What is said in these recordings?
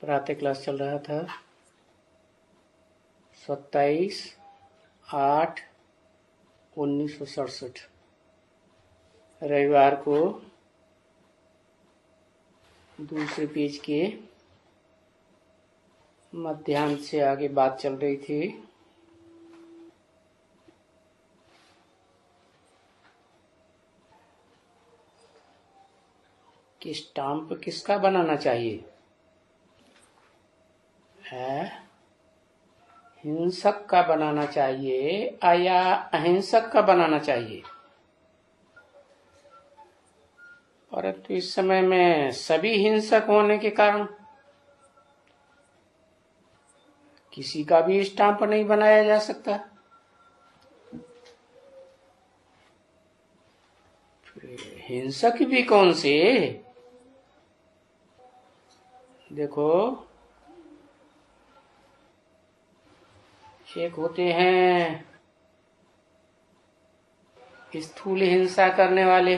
प्रातः क्लास चल रहा था 27/8/1967 रविवार को दूसरे पेज के मध्याह्न से आगे बात चल रही थी। कि स्टाम्प किसका बनाना चाहिए है? हिंसक का बनाना चाहिए या अहिंसक का बनाना चाहिए? परंतु इस समय में सभी हिंसक होने के कारण किसी का भी स्टाम्प नहीं बनाया जा सकता। हिंसक भी कौन से? देखो, एक होते हैं स्थूल हिंसा करने वाले,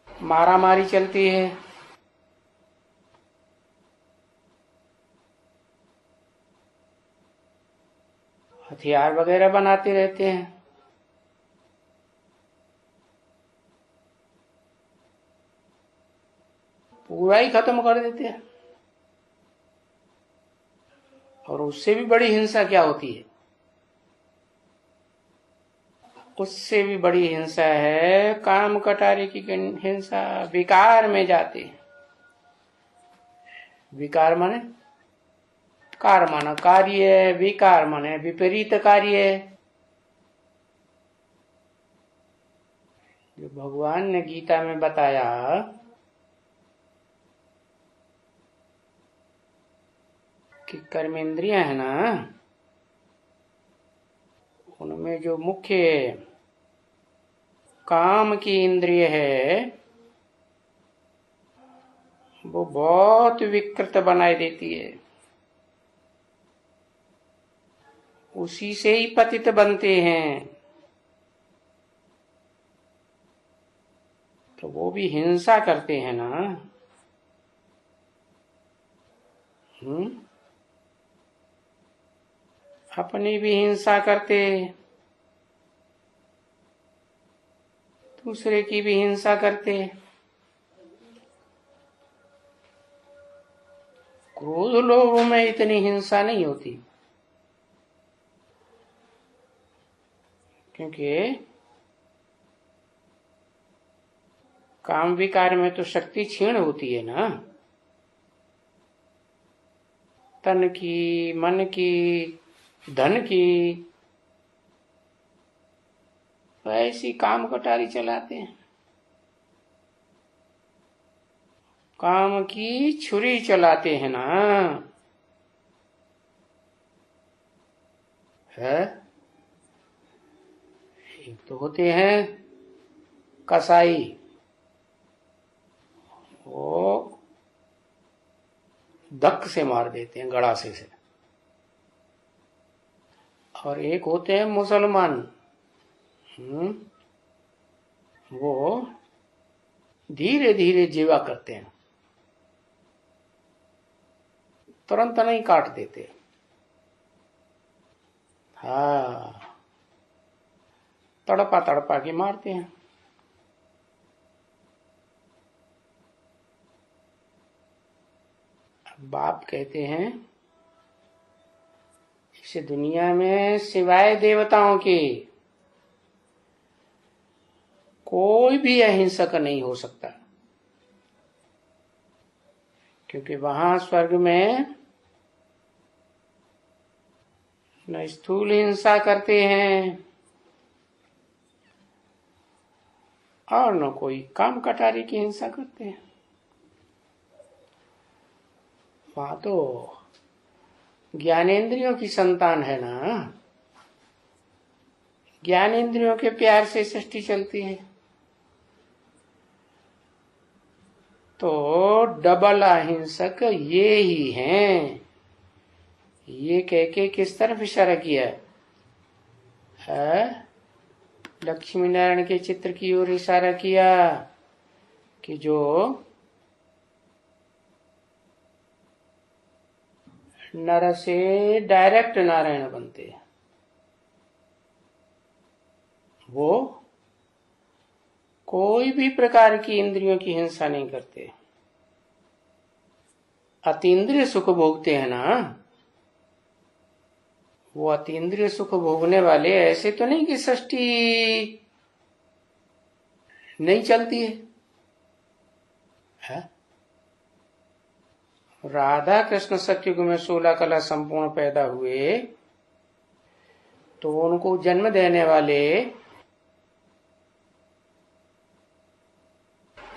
मारामारी चलती है, हथियार वगैरह बनाते रहते हैं, पूरा ही खत्म कर देते हैं। और उससे भी बड़ी हिंसा क्या होती है? उससे भी बड़ी हिंसा है काम कटारे की हिंसा। विकार में जाते हैं। विकार माने कार माना कार्य, विकार माने विपरीत कार्य। जो भगवान ने गीता में बताया कि कर्मेंद्रियां है ना, उनमें जो मुख्य काम की इंद्रिय है वो बहुत विकृत बनाई देती है। उसी से ही पतित बनते हैं। तो वो भी हिंसा करते हैं ना। अपनी भी हिंसा करते, दूसरे की भी हिंसा करते। क्रोध लोभ में इतनी हिंसा नहीं होती, क्योंकि काम विकार में तो शक्ति क्षीण होती है ना, तन की, मन की, धन की। ऐसी काम कटारी चलाते हैं। काम की छुरी चलाते हैं ना। है एक तो होते हैं कसाई, वो धक्क से मार देते हैं, गड़ासे से। और एक होते हैं मुसलमान, वो धीरे धीरे जीवा करते हैं, तुरंत नहीं काट देते। हाँ, तड़पा तड़पा के मारते हैं। बाप कहते हैं इस दुनिया में सिवाय देवताओं के कोई भी अहिंसक नहीं हो सकता, क्योंकि वहां स्वर्ग में न स्थूल हिंसा करते हैं और न कोई काम कटारी की हिंसा करते हैं। वहां तो ज्ञानेंद्रियों की संतान है ना, ज्ञानेंद्रियों के प्यार से सृष्टि चलती है। तो डबल अहिंसक ये ही हैं। ये कह के किस तरफ इशारा किया है? लक्ष्मी नारायण के चित्र की ओर इशारा किया कि जो नर से डायरेक्ट नारायण बनते हैं, वो कोई भी प्रकार की इंद्रियों की हिंसा नहीं करते। अतीन्द्रिय सुख भोगते हैं ना, वो अतीन्द्रिय सुख भोगने वाले ऐसे तो नहीं कि सृष्टि नहीं चलती है? राधा कृष्ण सत्युग में 16 कला संपूर्ण पैदा हुए तो उनको जन्म देने वाले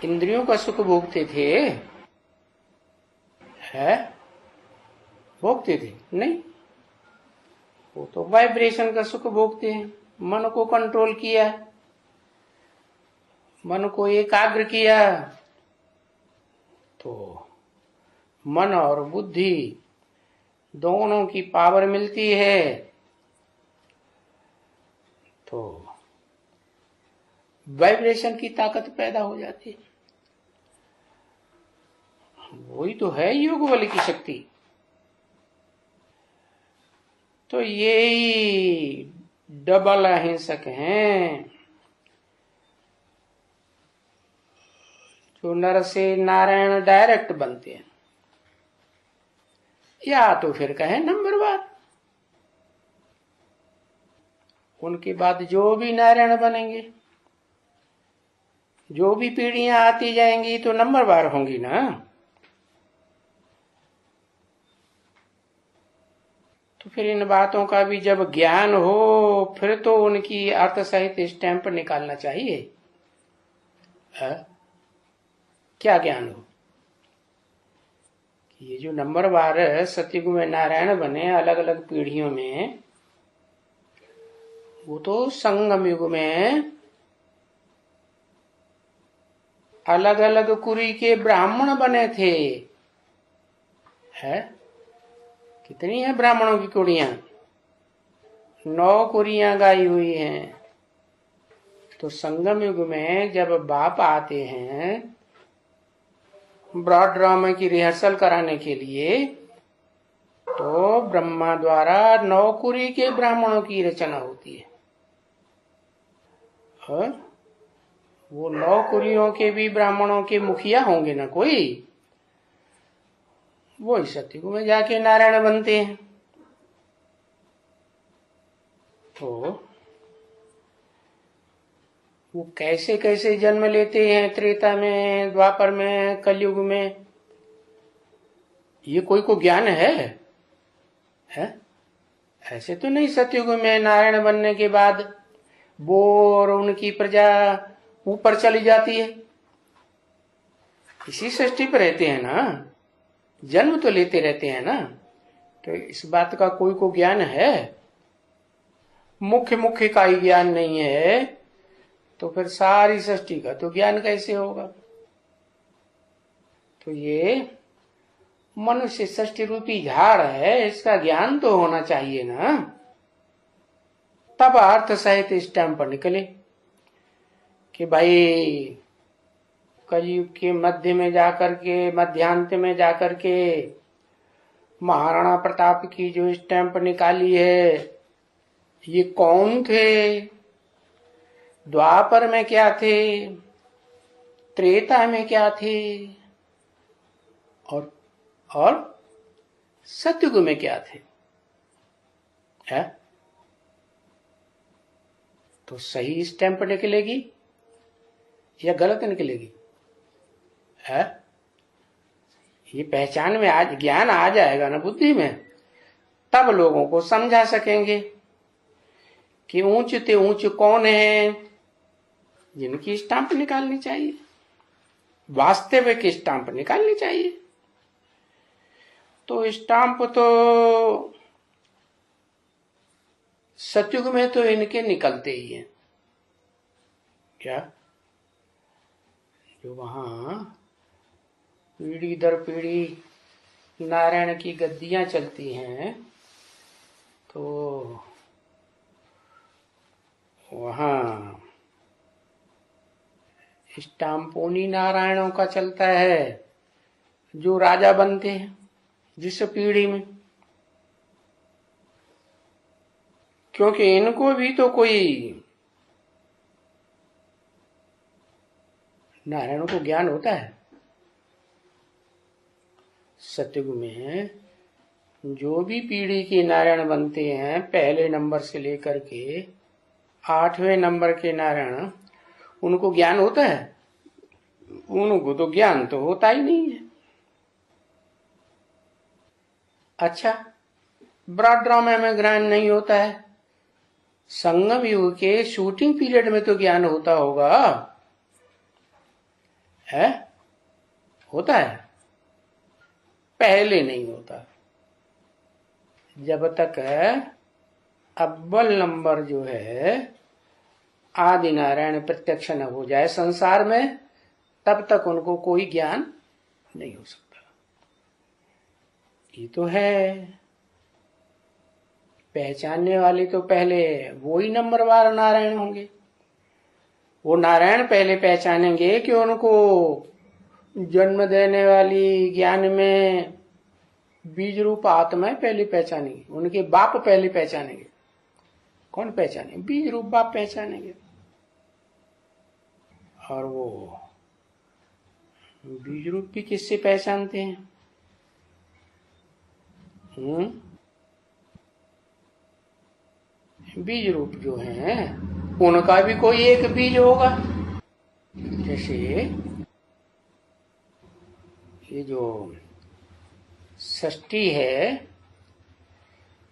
इंद्रियों का सुख भोगते थे, है भोगते थे नहीं, वो तो वाइब्रेशन का सुख भोगते हैं। मन को कंट्रोल किया, मन को एकाग्र किया तो मन और बुद्धि दोनों की पावर मिलती है, तो वाइब्रेशन की ताकत पैदा हो जाती है। वही तो है योग बल की शक्ति। तो यही डबल अहिंसक हैं जो नर से नारायण डायरेक्ट बनते हैं, या तो फिर कहें नंबरवार। उनके बाद जो भी नारायण बनेंगे, जो भी पीढ़ियां आती जाएंगी तो नंबरवार होंगी ना। तो फिर इन बातों का भी जब ज्ञान हो फिर तो उनकी अर्थ सहित स्टैंप निकालना चाहिए। क्या ज्ञान हो कि ये जो नंबरवार सतयुग में नारायण बने अलग अलग पीढ़ियों में, वो तो संगम युग में अलग अलग कुरी के ब्राह्मण बने थे। है कितनी है ब्राह्मणों की कुड़ियां? 9 कुरियां गाई हुई हैं। तो संगम युग में जब बाप आते हैं ब्रॉड ड्रामा की रिहर्सल कराने के लिए, तो ब्रह्मा द्वारा 9 कुरी के ब्राह्मणों की रचना होती है। वो 9 कुरियों के भी ब्राह्मणों के मुखिया होंगे ना कोई, वो इस सतयुग में जाके नारायण बनते हैं। तो वो कैसे कैसे जन्म लेते हैं त्रेता में, द्वापर में, कलयुग में, ये कोई को ज्ञान है? ऐसे तो नहीं सतयुग में नारायण बनने के बाद वो और उनकी प्रजा ऊपर चली जाती है, इसी सृष्टि पर रहते हैं ना, जन्म तो लेते रहते हैं ना। तो इस बात का कोई को ज्ञान है? मुख्य मुख्य का ही ज्ञान नहीं है तो फिर सारी सृष्टि का तो ज्ञान कैसे होगा? तो ये मनुष्य सृष्टि रूपी झाड़ है, इसका ज्ञान तो होना चाहिए ना, तब अर्थ सहित स्टैंप पर निकले कि भाई कलयुग के मध्य में जाकर के, मध्यांत में जाकर के महाराणा प्रताप की जो स्टैंप निकाली है, ये कौन थे? द्वापर में क्या थे? त्रेता में क्या थे? और सतयुग में क्या थे? है तो सही स्टैंप निकलेगी या गलत निकलेगी? है ये पहचान में आज ज्ञान आ जाएगा ना बुद्धि में, तब लोगों को समझा सकेंगे कि ऊंच ते ऊंच कौन है, जिनकी स्टाम्प निकालनी चाहिए, वास्तविक स्टाम्प निकालनी चाहिए। तो स्टाम्प तो सतयुग में तो इनके निकलते ही हैं। क्या जो वहां पीढ़ी दर पीढ़ी नारायण की गद्दियां चलती हैं, तो वहां स्टाम्पोनी नारायणों का चलता है जो राजा बनते हैं जिस पीढ़ी में। क्योंकि इनको भी तो कोई नारायण को ज्ञान होता है। सतयुग में जो भी पीढ़ी के नारायण बनते हैं, पहले नंबर से लेकर के 8वें नंबर के नारायण, उनको ज्ञान होता है? उनको तो ज्ञान तो होता ही नहीं है। अच्छा, ब्रॉड ड्रामा में ज्ञान नहीं होता है, संगम युग के शूटिंग पीरियड में तो ज्ञान होता होगा, है? होता है? पहले नहीं होता। जब तक अव्वल नंबर जो है आदि नारायण प्रत्यक्ष न हो जाए संसार में, तब तक उनको कोई ज्ञान नहीं हो सकता। ये तो है, पहचानने वाले तो पहले वो ही नंबरवार नारायण होंगे। वो नारायण पहले पहचानेंगे कि उनको जन्म देने वाली ज्ञान में बीज रूप आत्मा पहले पहचानेंगे, उनके बाप पहले पहचानेंगे। कौन पहचाने? बीज रूप बाप पहचानेंगे। और वो बीज रूप भी किससे पहचानते हैं? बीज रूप जो है उनका भी कोई एक बीज होगा। जैसे ये जो षष्ठी है,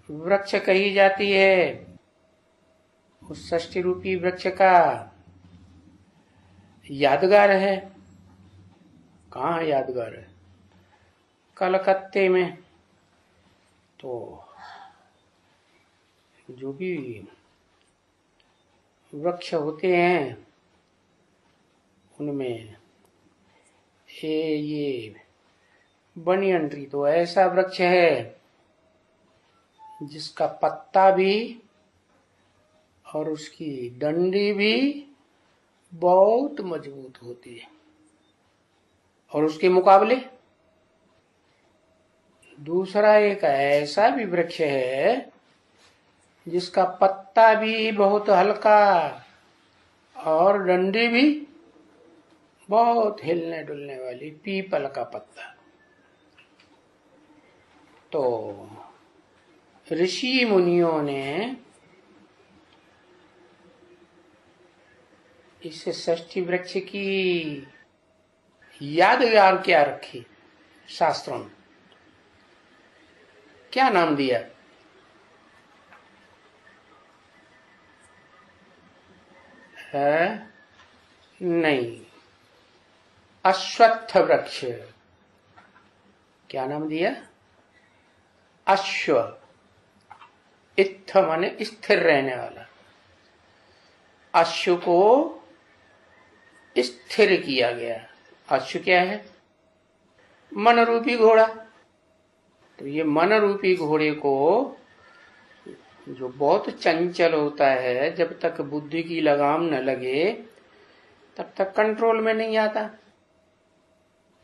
वृक्ष कही जाती है, उस षष्ठी रूपी वृक्ष का यादगार है। कहाँ है यादगार? है कलकत्ते में। तो जो भी वृक्ष होते हैं उनमें ये बनियन ट्री तो ऐसा वृक्ष है जिसका पत्ता भी और उसकी डंडी भी बहुत मजबूत होती है। और उसके मुकाबले दूसरा एक ऐसा भी वृक्ष है जिसका पत्ता भी बहुत हल्का और डंडी भी बहुत हिलने डुलने वाली, पीपल का पत्ता। तो ऋषि मुनियों ने इस षष्ठी वृक्ष की यादगार क्या रखी? शास्त्रों में क्या नाम दिया? है नहीं, अश्वत्थ वृक्ष। क्या नाम दिया? अश्व। इत्थ माने स्थिर रहने वाला। अश्व को स्थिर किया गया। अश्व क्या है? मन रूपी घोड़ा। तो ये मन रूपी घोड़े को, जो बहुत चंचल होता है, जब तक बुद्धि की लगाम न लगे तब तक कंट्रोल में नहीं आता।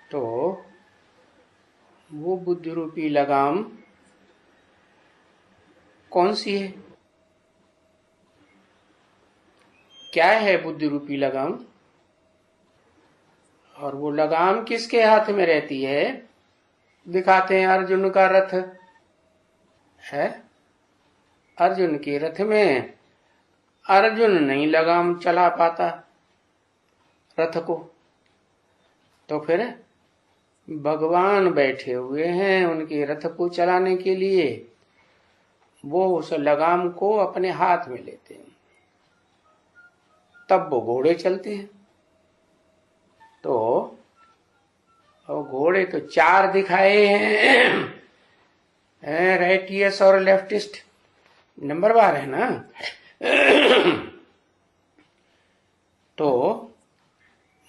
तो वो बुद्धि रूपी लगाम कौन सी है? क्या है बुद्धि रूपी लगाम? और वो लगाम किसके हाथ में रहती है? दिखाते हैं अर्जुन का रथ है। अर्जुन के रथ में अर्जुन नहीं लगाम चला पाता रथ को, तो फिर भगवान बैठे हुए हैं उनके रथ को चलाने के लिए। वो उस लगाम को अपने हाथ में लेते हैं, तब वो घोड़े चलते हैं। तो और घोड़े तो चार दिखाए हैं, राइटियस और लेफ्टिस्ट, नंबरवार है ना। तो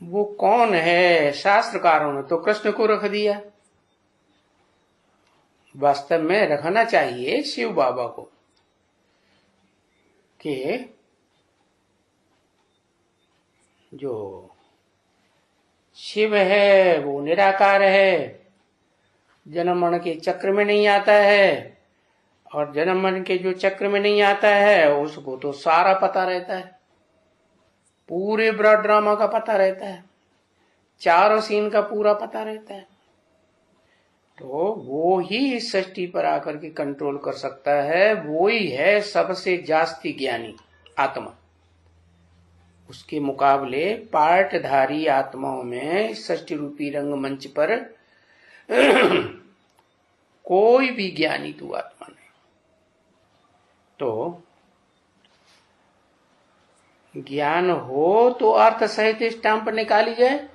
वो कौन है? शास्त्रकारों ने तो कृष्ण को रख दिया। वास्तव में रखना चाहिए शिव बाबा को, कि जो शिव है वो निराकार है, जन्म मरण के चक्र में नहीं आता है, और जन्म मरण के जो चक्र में नहीं आता है उसको तो सारा पता रहता है, पूरे ब्रॉड ड्रामा का पता रहता है, चारों सीन का पूरा पता रहता है। तो वो ही इस सृष्टि पर आकर के कंट्रोल कर सकता है, वो ही है सबसे जास्ती ज्ञानी आत्मा। उसके मुकाबले पार्टधारी आत्माओं में सृष्टि रूपी रंगमंच पर कोई भी ज्ञानी तू आत्मा नहीं। तो ज्ञान हो तो अर्थ सहित स्टैंप निकाली जाए,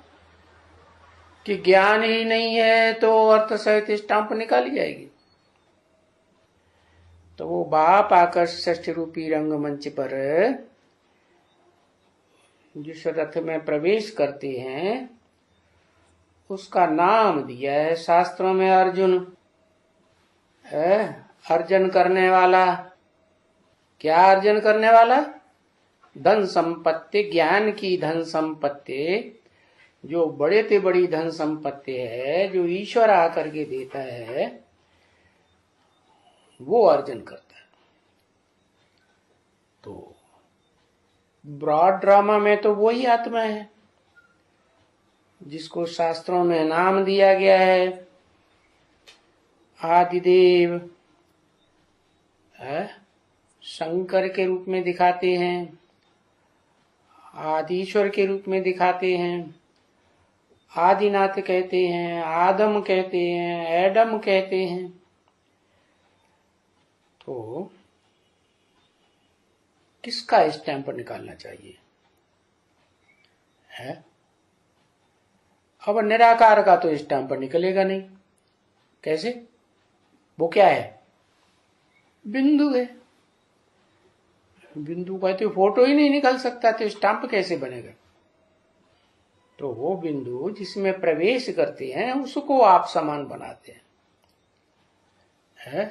कि ज्ञान ही नहीं है तो अर्थ सहित स्टैंप निकाली जाएगी। तो वो बाप आकर सृष्टि रूपी रंगमंच पर जिस रथ में प्रवेश करते हैं उसका नाम दिया है शास्त्रों में अर्जुन है। अर्जन करने वाला, क्या अर्जन करने वाला? धन संपत्ति, ज्ञान की धन संपत्ति, जो बड़े से बड़ी धन संपत्ति है जो ईश्वर आकर के देता है, वो अर्जन करता है। तो ब्रॉड ड्रामा में तो वही आत्मा है जिसको शास्त्रों में नाम दिया गया है आदिदेव है, शंकर के रूप में दिखाते हैं, आदिश्वर के रूप में दिखाते हैं, आदिनाथ कहते हैं, आदम कहते हैं, एडम कहते हैं। तो किसका स्टैंप निकालना चाहिए है? अब निराकार का तो स्टैंप निकलेगा नहीं। कैसे? वो क्या है? बिंदु है। बिंदु का तो फोटो ही नहीं निकल सकता, तो स्टैंप कैसे बनेगा? तो वो बिंदु जिसमें प्रवेश करते हैं उसको आप समान बनाते हैं।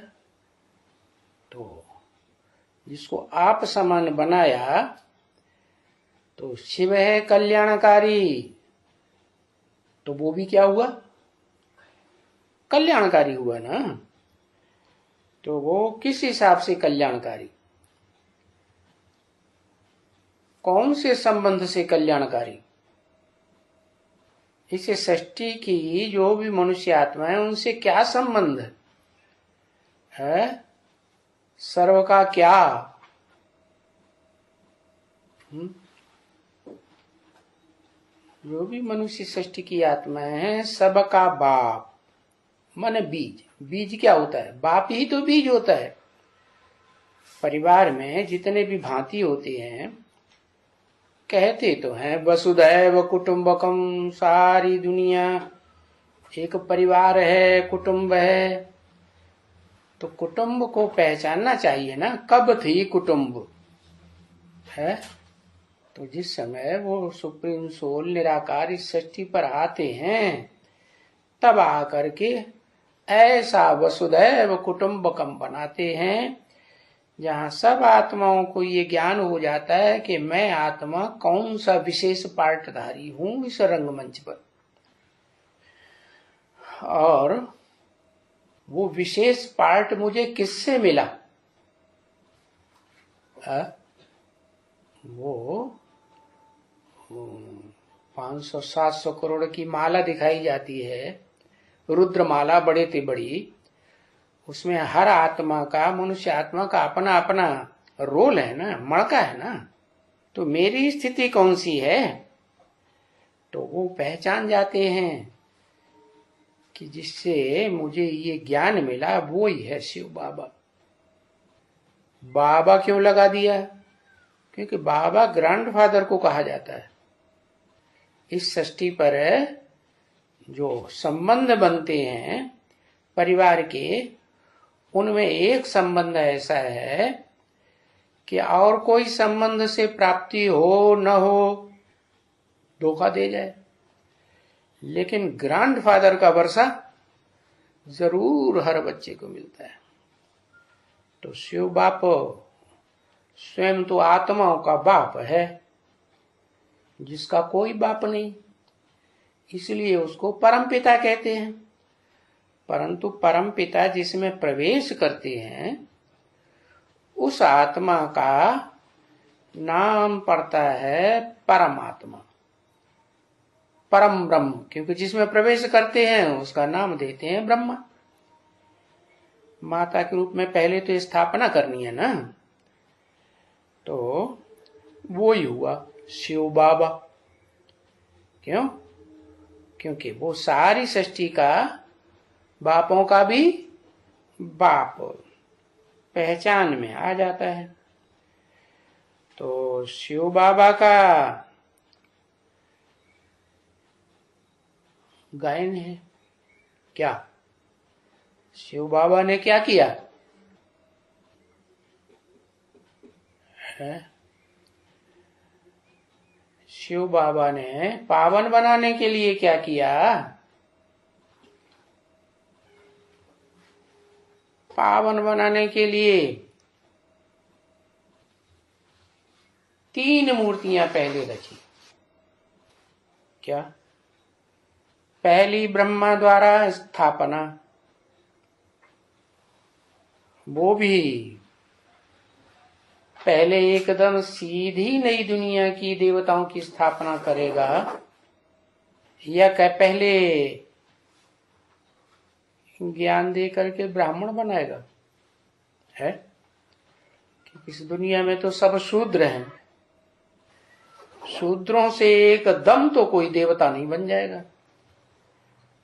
तो जिसको आप समान बनाया तो शिव है कल्याणकारी, तो वो भी क्या हुआ? कल्याणकारी हुआ ना। तो वो किस हिसाब से कल्याणकारी? कौन से संबंध से कल्याणकारी? इसे सृष्टि की जो भी मनुष्य आत्मा है उनसे क्या संबंध है? सर्व का क्या? जो भी मनुष्य सृष्टि की आत्मा है सबका बाप माने बीज। बीज क्या होता है? बाप ही तो बीज होता है। परिवार में जितने भी भांति होते हैं, कहते तो हैं वसुधैव कुटुंबकम, सारी दुनिया एक परिवार है, कुटुंब है। तो कुटुंब को पहचानना चाहिए ना, कब थी कुटुंब है? तो जिस समय वो सुप्रीम सोल निराकार इस सृष्टि पर आते हैं तब आकर के ऐसा वसुधैव कुटुंबकम बनाते हैं जहां सब आत्माओं को ये ज्ञान हो जाता है कि मैं आत्मा कौन सा विशेष पार्टधारी हूं इस रंगमंच पर, और वो विशेष पार्ट मुझे किससे मिला? वो 500-700 करोड़ की माला दिखाई जाती है, रुद्र माला बड़े से बड़ी। उसमें हर आत्मा का, मनुष्य आत्मा का अपना अपना रोल है ना, मणका है ना। तो मेरी स्थिति कौन सी है? तो वो पहचान जाते हैं कि जिससे मुझे ये ज्ञान मिला वो ही है शिव बाबा। बाबा क्यों लगा दिया? क्योंकि बाबा ग्रैंडफादर को कहा जाता है। इस सृष्टि पर जो संबंध बनते हैं परिवार के, उनमें एक संबंध ऐसा है कि और कोई संबंध से प्राप्ति हो न हो धोखा दे जाए, लेकिन ग्रैंडफादर का वर्षा जरूर हर बच्चे को मिलता है। तो शिव बाप स्वयं तो आत्माओं का बाप है जिसका कोई बाप नहीं, इसलिए उसको परमपिता कहते हैं। परंतु परमपिता जिसमें प्रवेश करते हैं उस आत्मा का नाम पड़ता है परमात्मा, परम ब्रह्म, क्योंकि जिसमें प्रवेश करते हैं उसका नाम देते हैं ब्रह्मा। माता के रूप में पहले तो स्थापना करनी है ना, तो वो ही हुआ शिव बाबा। क्यों? क्योंकि वो सारी सृष्टि का, बापों का भी बाप पहचान में आ जाता है। तो शिव बाबा का गायन है क्या? शिव बाबा ने क्या किया है? शिव बाबा ने पावन बनाने के लिए क्या किया? पावन बनाने के लिए 3 मूर्तियां पहले रची। क्या? पहली ब्रह्मा द्वारा स्थापना, वो भी पहले एकदम सीधी नई दुनिया की देवताओं की स्थापना करेगा, या पहले ज्ञान दे करके ब्राह्मण बनाएगा? है कि इस दुनिया में तो सब शूद्र हैं, शूद्रों से एकदम तो कोई देवता नहीं बन जाएगा।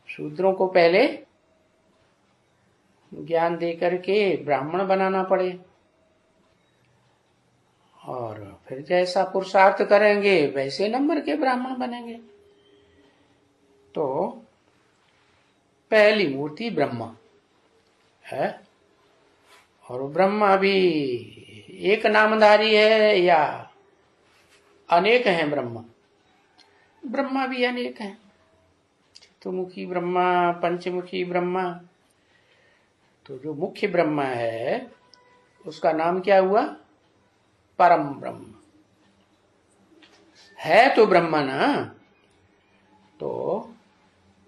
शूद्रों को पहले ज्ञान दे करके ब्राह्मण बनाना पड़े, और फिर जैसा पुरुषार्थ करेंगे वैसे नंबर के ब्राह्मण बनेंगे। तो पहली मूर्ति ब्रह्मा है, और ब्रह्मा भी एक नामधारी है या अनेक हैं? ब्रह्मा भी अनेक हैं, चतुर्मुखी ब्रह्मा, पंचमुखी ब्रह्मा। तो जो मुख्य ब्रह्मा है उसका नाम क्या हुआ? परम ब्रह्म है। तो ब्रह्मा ना, तो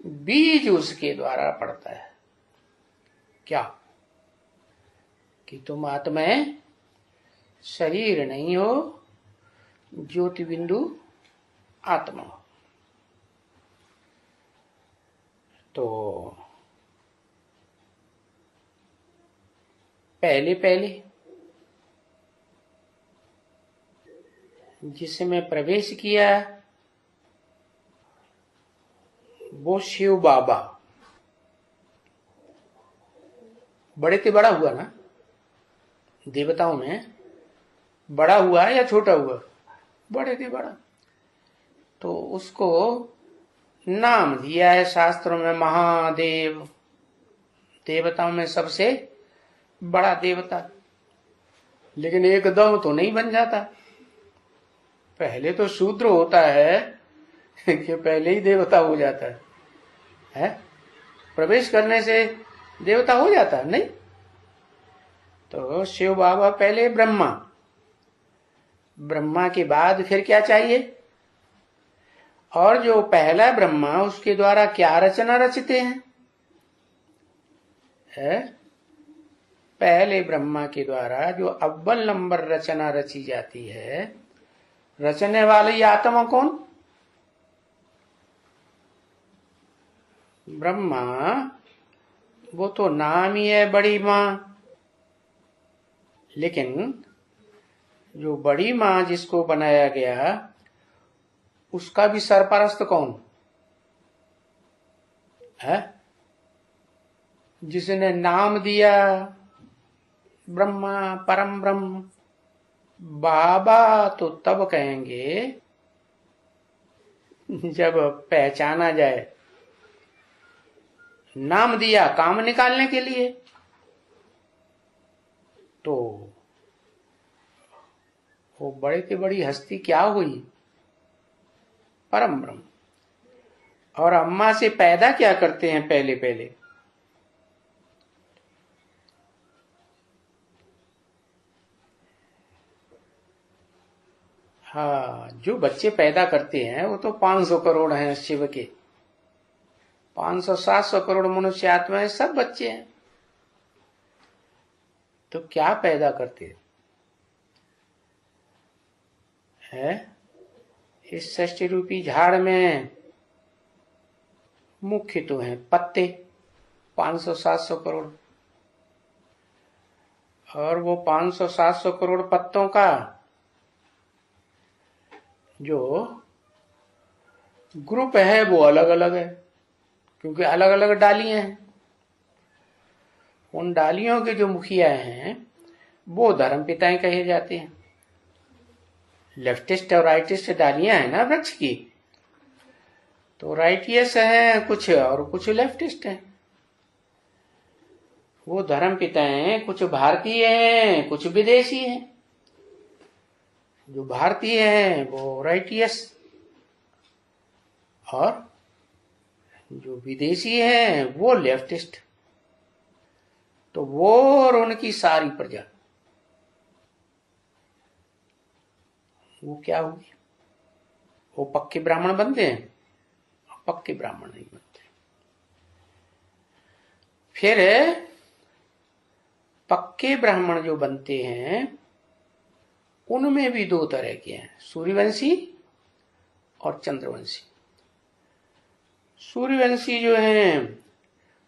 बीज उसके द्वारा पड़ता है। क्या? कि तुम आत्मा शरीर नहीं हो, ज्योति बिंदु आत्मा हो। तो पहले जिसमें प्रवेश किया वो शिव बाबा। बड़े से बड़ा हुआ ना, देवताओं में बड़ा हुआ या छोटा हुआ? बड़े से बड़ा। तो उसको नाम दिया है शास्त्रों में महादेव, देवताओं में सबसे बड़ा देवता। लेकिन एकदम तो नहीं बन जाता, पहले तो शूद्र होता है कि पहले ही देवता हो जाता है? प्रवेश करने से देवता हो जाता है? नहीं। तो शिव बाबा पहले ब्रह्मा, ब्रह्मा के बाद फिर क्या चाहिए? और जो पहला ब्रह्मा उसके द्वारा क्या रचना रचते हैं? पहले ब्रह्मा के द्वारा जो अव्वल नंबर रचना रची जाती है, रचने वाली आत्मा कौन? ब्रह्मा। वो तो नाम ही है बड़ी माँ, लेकिन जो बड़ी माँ जिसको बनाया गया उसका भी सरपरस्त कौन है? जिसने नाम दिया ब्रह्मा, परम ब्रह्म। बाबा तो तब कहेंगे जब पहचाना जाए। नाम दिया काम निकालने के लिए, तो वो बड़े से बड़ी हस्ती क्या हुई? परम ब्रह्म। और अम्मा से पैदा क्या करते हैं पहले? हाँ, जो बच्चे पैदा करते हैं वो तो 500 करोड़ हैं शिव के। 500-700 करोड़ मनुष्य आत्माएं, सब बच्चे हैं। तो क्या पैदा करते हैं? है इस षष्ठी रूपी झाड़ में मुख्य तो है पत्ते 500-700 करोड़, और वो 500-700 करोड़ पत्तों का जो ग्रुप है वो अलग अलग है, क्योंकि अलग अलग डालियां हैं। उन डालियों के जो मुखिया हैं वो धर्मपिताएं कहे जाते हैं। लेफ्टिस्ट और राइटिस्ट डालियां हैं ना वृक्ष की, तो राइटियस हैं कुछ और कुछ लेफ्टिस्ट हैं। वो धर्मपिता हैं, कुछ भारतीय हैं कुछ विदेशी हैं। जो भारतीय हैं वो राइटियस, और जो विदेशी हैं वो लेफ्टिस्ट। तो वो और उनकी सारी प्रजा वो क्या होगी? वो पक्के ब्राह्मण बनते हैं? पक्के ब्राह्मण नहीं बनते। फिर पक्के ब्राह्मण जो बनते हैं उनमें भी दो तरह के हैं, सूर्यवंशी और चंद्रवंशी। सूर्यवंशी जो हैं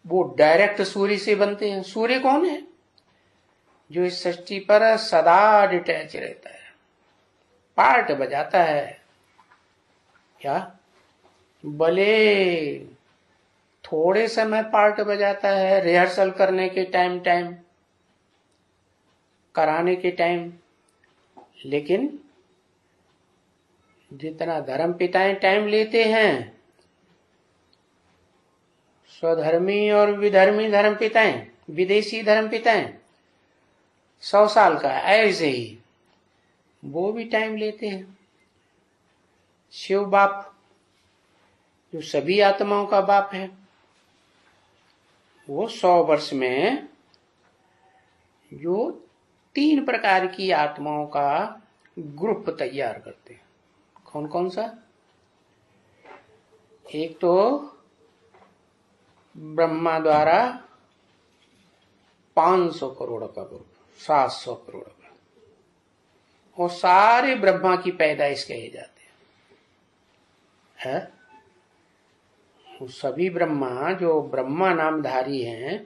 वो डायरेक्ट सूर्य से बनते हैं। सूर्य कौन है? जो इस सृष्टि पर सदा डिटैच रहता है, पार्ट बजाता है। क्या भले थोड़े समय पार्ट बजाता है, रिहर्सल करने के टाइम कराने के टाइम, लेकिन जितना धर्म पिताएं टाइम लेते हैं, स्वधर्मी और विधर्मी धर्म पिताएं, विदेशी धर्म पिताएं 100 साल का, ऐसे ही वो भी टाइम लेते हैं। शिव बाप जो सभी आत्माओं का बाप है, वो 100 वर्ष में जो 3 प्रकार की आत्माओं का ग्रुप तैयार करते हैं। कौन कौन सा? एक तो ब्रह्मा द्वारा 500 करोड़ का ग्रुप, 700 करोड़ का, वो सारे ब्रह्मा की पैदाइश कहे जाते हैं। वो सभी ब्रह्मा जो ब्रह्मा नामधारी हैं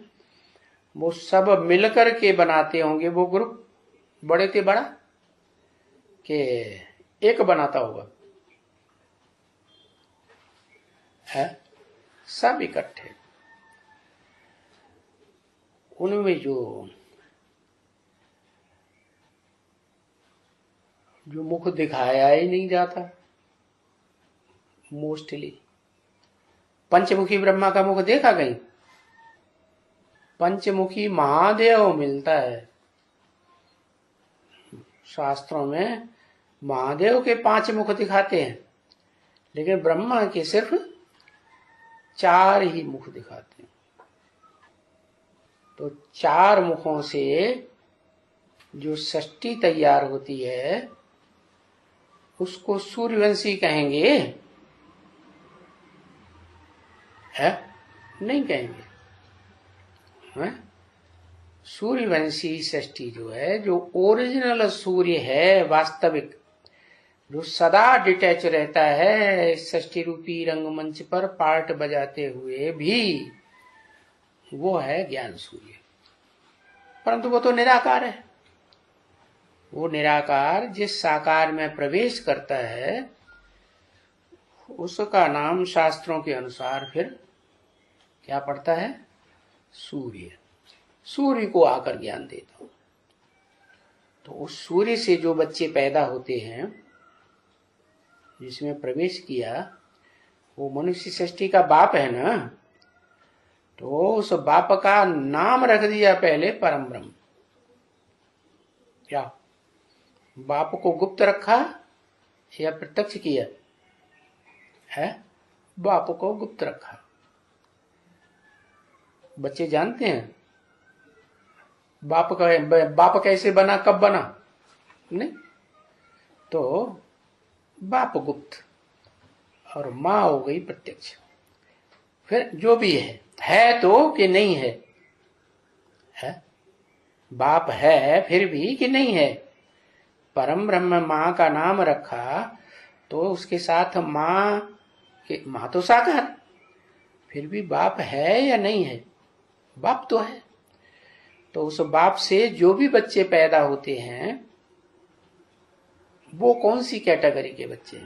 वो सब मिलकर के बनाते होंगे वो ग्रुप। बड़े से बड़ा कि एक बनाता होगा, है सब इकट्ठे। उनमें जो मुख दिखाया ही नहीं जाता मोस्टली। पंचमुखी ब्रह्मा का मुख देखा कहीं? पंचमुखी महादेव मिलता है शास्त्रों में। महादेव के 5 मुख दिखाते हैं, लेकिन ब्रह्मा के सिर्फ 4 ही मुख दिखाते हैं। तो 4 मुखों से जो सृष्टि तैयार होती है उसको सूर्यवंशी कहेंगे? है नहीं कहेंगे। है? सूर्यवंशी सृष्टि जो है, जो ओरिजिनल सूर्य है, वास्तविक जो सदा डिटैच रहता है सृष्टि रूपी रंगमंच पर पार्ट बजाते हुए भी, वो है ज्ञान सूर्य। परंतु वो तो निराकार है। वो निराकार जिस साकार में प्रवेश करता है उसका नाम शास्त्रों के अनुसार फिर क्या पड़ता है? सूर्य। सूर्य को आकर ज्ञान देता हूं। तो उस सूर्य से जो बच्चे पैदा होते हैं, जिसमें प्रवेश किया, वो मनुष्य सृष्टि का बाप है ना। तो उस बाप का नाम रख दिया पहले परम ब्रह्म। क्या बाप को गुप्त रखा या प्रत्यक्ष किया? है बाप को गुप्त रखा। बच्चे जानते हैं बाप कैसे बना, कब बना? नहीं। तो बाप गुप्त और मां हो गई प्रत्यक्ष। फिर जो भी है तो कि नहीं है? है बाप है फिर भी कि नहीं है? परम ब्रह्म माँ का नाम रखा तो उसके साथ माँ तो साकार, फिर भी बाप है या नहीं है? बाप तो है। तो उस बाप से जो भी बच्चे पैदा होते हैं वो कौन सी कैटेगरी के बच्चे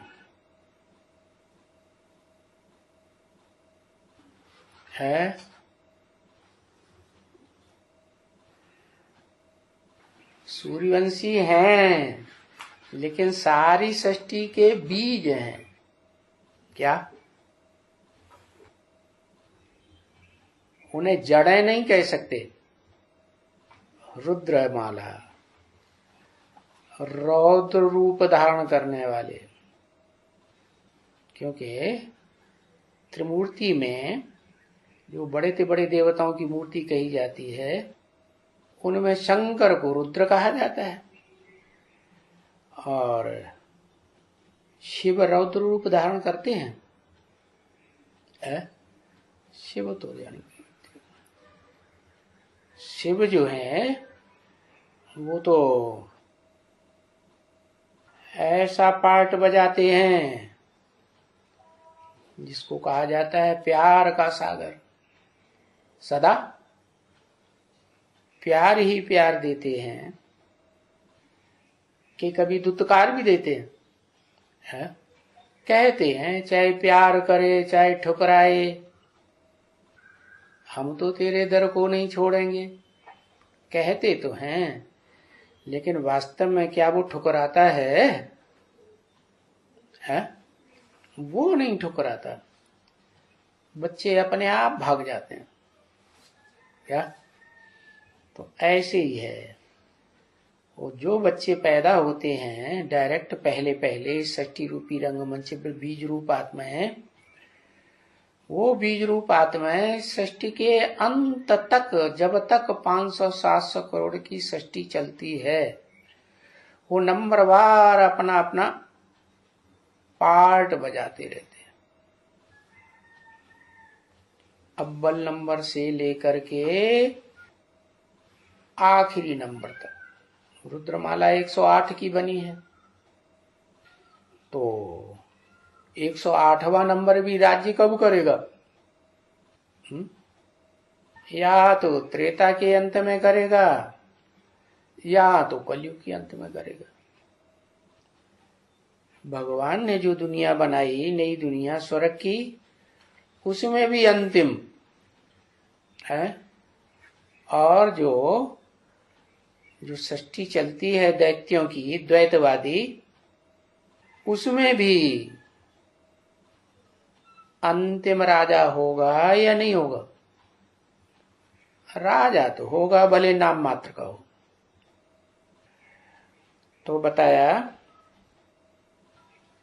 हैं? सूर्यवंशी हैं, लेकिन सारी सृष्टि के बीज हैं। क्या? उन्हें जड़ें नहीं कह सकते। रुद्रमाला, रौद्र रूप धारण करने वाले, क्योंकि त्रिमूर्ति में जो बड़े से बड़े देवताओं की मूर्ति कही जाती है उनमें शंकर को रुद्र कहा जाता है और शिव रौद्र रूप धारण करते हैं। शिव तो जानी, शिव जो है वो तो ऐसा पार्ट बजाते हैं जिसको कहा जाता है प्यार का सागर। सदा प्यार ही प्यार देते हैं कि कभी दुत्कार भी देते हैं, कहते हैं चाहे प्यार करे चाहे ठुकराए हम तो तेरे दर को नहीं छोड़ेंगे। कहते तो हैं, लेकिन वास्तव में क्या वो ठुकराता है? वो नहीं ठुकराता। बच्चे अपने आप भाग जाते हैं। क्या? तो ऐसे ही है, वो जो बच्चे पैदा होते हैं डायरेक्ट पहले षष्ठी रूपी रंगमंच पर बीज रूप आत्माएं, वो बीज रूप आत्माएं सृष्टि के अंत तक, जब तक 500-700 करोड़ की सृष्टि चलती है, वो नंबरवार अपना अपना पार्ट बजाते रहते हैं। अव्वल नंबर से लेकर के आखिरी नंबर तक। रुद्रमाला 108 की बनी है, तो 108वां नंबर भी राज्य कब करेगा? या तो त्रेता के अंत में करेगा या तो कलयुग के अंत में करेगा। भगवान ने जो दुनिया बनाई, नई दुनिया स्वर्ग की, उसमें भी अंतिम है। और जो सृष्टि चलती है दैत्यों की, द्वैतवादी, उसमें भी अंतिम राजा होगा या नहीं होगा? राजा तो होगा, भले नाम मात्र का हो। तो बताया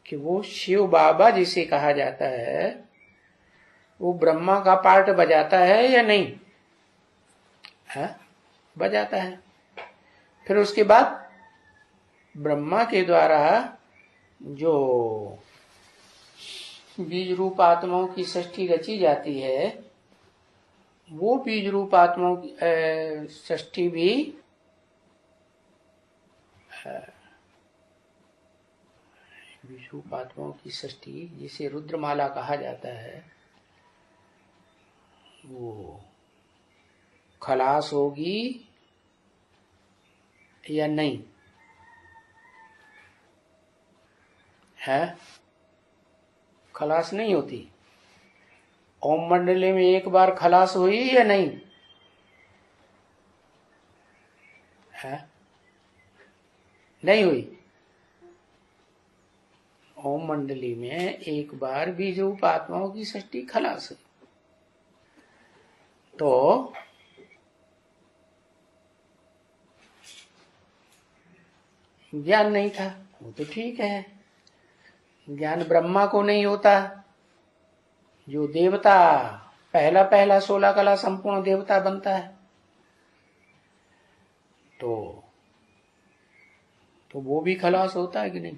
कि वो शिव बाबा जिसे कहा जाता है वो ब्रह्मा का पार्ट बजाता है या नहीं? बजाता है। फिर उसके बाद ब्रह्मा के द्वारा जो बीज रूप आत्माओं की सृष्टि रची जाती है, वो बीज रूप आत्माओं की सृष्टि भी बीज रूप आत्माओं की सृष्टि जिसे रुद्रमाला कहा जाता है, वो खलास होगी या नहीं? खलास नहीं होती। ओम मंडली में एक बार खलास हुई या नहीं? नहीं हुई। ओम मंडली में एक बार बीज रूप आत्माओं की सृष्टि खलास हुई। तो ज्ञान नहीं था, वो तो ठीक है। ज्ञान ब्रह्मा को नहीं होता। जो देवता पहला 16 कला संपूर्ण देवता बनता है, तो वो भी खलास होता है कि नहीं?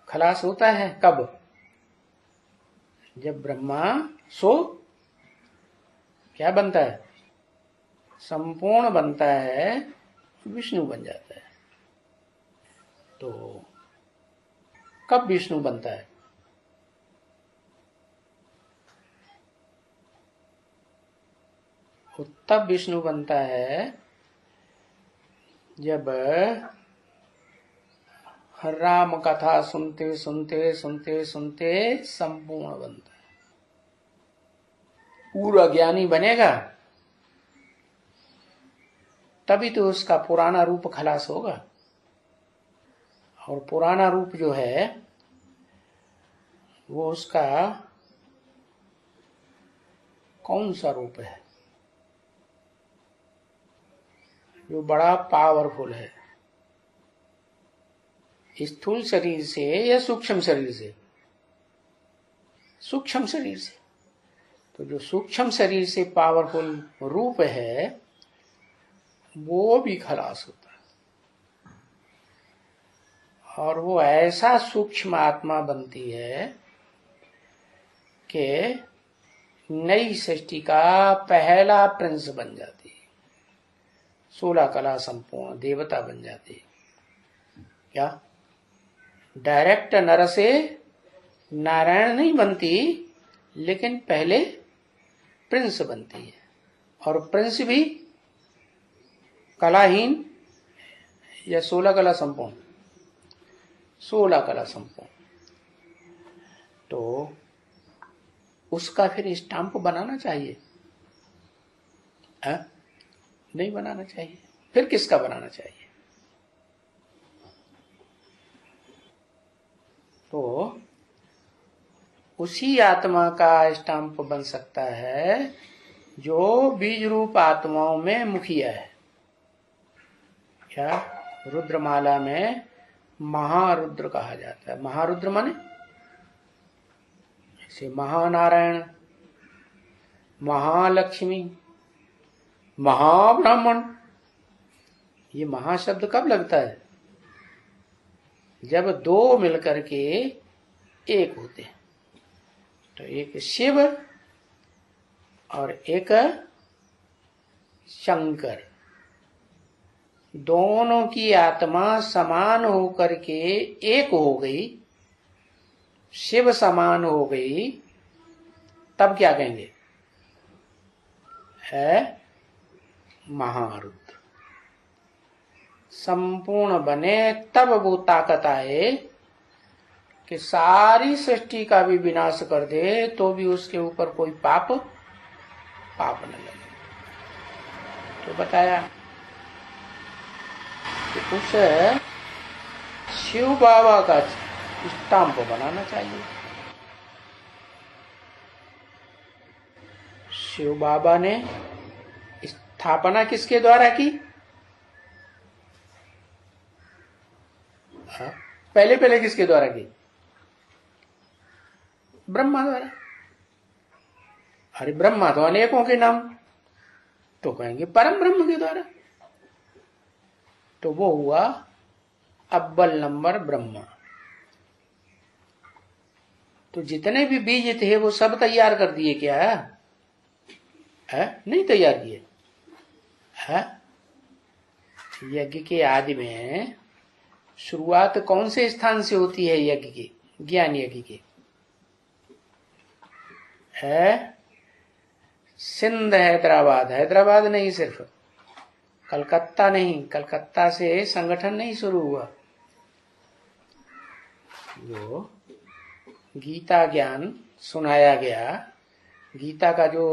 खलास होता है कब? जब ब्रह्मा क्या बनता है? संपूर्ण बनता है, विष्णु बन जाता है। तो कब विष्णु बनता है? वो तब विष्णु बनता है जब राम कथा सुनते सुनते सुनते सुनते संपूर्ण बनता है। पूरा ज्ञानी बनेगा तभी तो उसका पुराना रूप खलास होगा। और पुराना रूप जो है वो उसका कौन सा रूप है? जो बड़ा पावरफुल है, स्थूल शरीर से या सूक्ष्म शरीर से? सूक्ष्म शरीर से। तो जो सूक्ष्म शरीर से पावरफुल रूप है वो भी खलास होता है, और वो ऐसा सूक्ष्म आत्मा बनती है कि नई सृष्टि का पहला प्रिंस बन जाती है, 16 कला संपूर्ण देवता बन जाती है। क्या डायरेक्ट नर से नारायण नहीं बनती, लेकिन पहले प्रिंस बनती है, और प्रिंस भी कलाहीन या 16 कला संपूर्ण? 16 कला संपूर्ण। तो उसका फिर स्टाम्प बनाना चाहिए? नहीं बनाना चाहिए। फिर किसका बनाना चाहिए? तो उसी आत्मा का स्टाम्प बन सकता है जो बीज रूप आत्माओं में मुखिया है। क्या रुद्रमाला में महारुद्र कहा जाता है? महारुद्र माने जैसे महानारायण, महालक्ष्मी, महाब्राह्मण। ये महाशब्द कब लगता है? जब दो मिलकर के एक होते हैं। तो एक शिव और एक शंकर, दोनों की आत्मा समान होकर के एक हो गई, शिव समान हो गई, तब क्या कहेंगे? है महारुद्र। संपूर्ण बने तब वो ताकत आए कि सारी सृष्टि का भी विनाश कर दे तो भी उसके ऊपर कोई पाप न लगे। तो बताया कि उस शिव बाबा का स्टाम्प बनाना चाहिए। शिव बाबा ने स्थापना किसके द्वारा की? पहले किसके द्वारा की? ब्रह्मा द्वारा। अरे ब्रह्मा तो अनेकों के नाम, तो कहेंगे परम ब्रह्म के द्वारा। तो वो हुआ अव्वल नंबर ब्रह्मा। तो जितने भी बीज थे वो सब तैयार कर दिए क्या? है? नहीं तैयार किए। यज्ञ के आदि में शुरुआत कौन से स्थान से होती है? यज्ञ की, ज्ञान यज्ञ की है सिंध, हैदराबाद। हैदराबाद नहीं, सिर्फ कलकत्ता नहीं, कलकत्ता से संगठन नहीं शुरू हुआ। जो गीता ज्ञान सुनाया गया, गीता का जो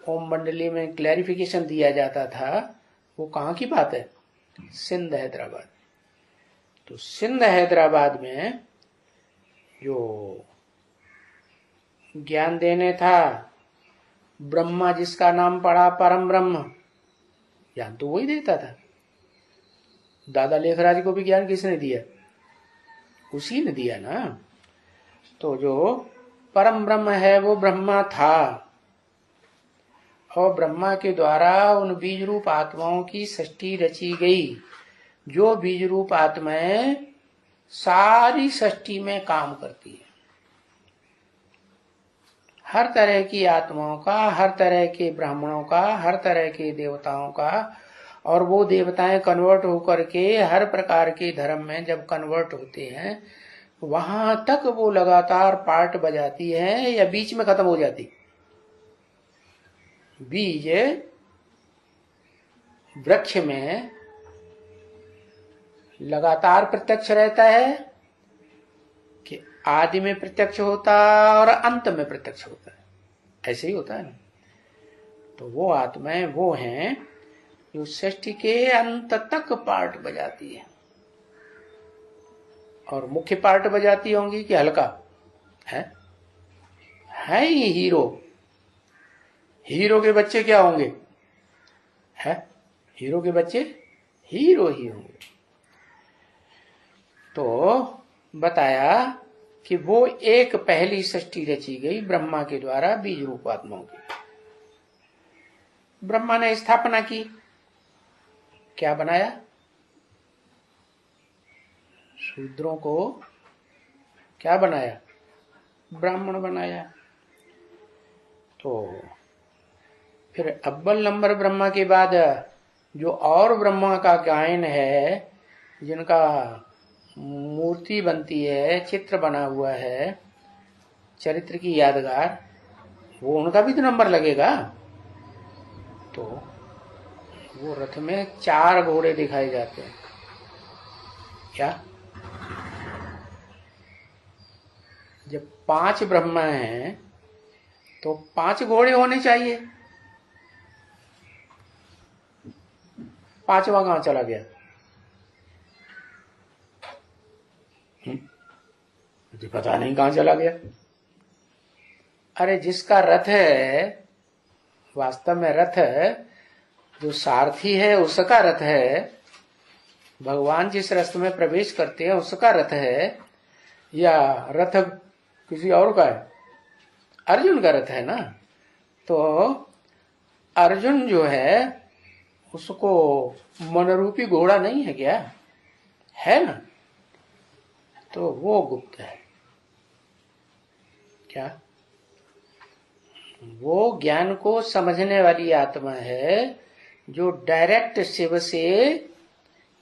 ओम मंडली में क्लैरिफिकेशन दिया जाता था, वो कहाँ की बात है? सिंध, हैदराबाद। तो सिंध, हैदराबाद में जो ज्ञान देने था ब्रह्मा, जिसका नाम पड़ा परम ब्रह्म, ज्ञान तो वही देता था। दादा लेखराज को भी ज्ञान किसने दिया? उसी ने दिया ना। तो जो परम ब्रह्म है वो ब्रह्मा था, और ब्रह्मा के द्वारा उन बीज रूप आत्माओं की सृष्टि रची गई, जो बीज रूप आत्माएं सारी सृष्टि में काम करती है। हर तरह की आत्माओं का, हर तरह के ब्राह्मणों का, हर तरह के देवताओं का, और वो देवताएं कन्वर्ट होकर के हर प्रकार के धर्म में जब कन्वर्ट होते हैं, वहां तक वो लगातार पार्ट बजाती है या बीच में खत्म हो जाती? बीज वृक्ष में लगातार प्रत्यक्ष रहता है कि आदि में प्रत्यक्ष होता और अंत में प्रत्यक्ष होता है? ऐसे ही होता है ना। तो वो आत्माएं वो हैं जो सृष्टि के अंत तक पार्ट बजाती है। और मुख्य पार्ट बजाती होंगी कि हल्का है ही हीरो। हीरो के बच्चे क्या होंगे? हीरो के बच्चे हीरो ही होंगे। तो बताया कि वो एक पहली सृष्टि रची गई ब्रह्मा के द्वारा बीज रूप आत्माओं की। ब्रह्मा ने स्थापना की, क्या बनाया? शूद्रों को क्या बनाया? ब्राह्मण बनाया। तो फिर अव्वल नंबर ब्रह्मा के बाद जो और ब्रह्मा का गायन है, जिनका मूर्ति बनती है, चित्र बना हुआ है, चरित्र की यादगार, वो उनका भी तो नंबर लगेगा। तो वो रथ में 4 घोड़े दिखाए जाते हैं। क्या? जब 5 ब्रह्मा हैं तो 5 घोड़े होने चाहिए। 5वां कहां चला गया? मुझे पता नहीं कहां चला गया। अरे जिसका रथ है, वास्तव में रथ जो सारथी है उसका रथ है, भगवान जिस रथ में प्रवेश करते हैं उसका रथ है, या रथ किसी और का है? अर्जुन का रथ है ना। तो अर्जुन जो है उसको मनरूपी घोड़ा नहीं है क्या? है ना। तो वो गुप्त है। क्या? वो ज्ञान को समझने वाली आत्मा है जो डायरेक्ट शिव से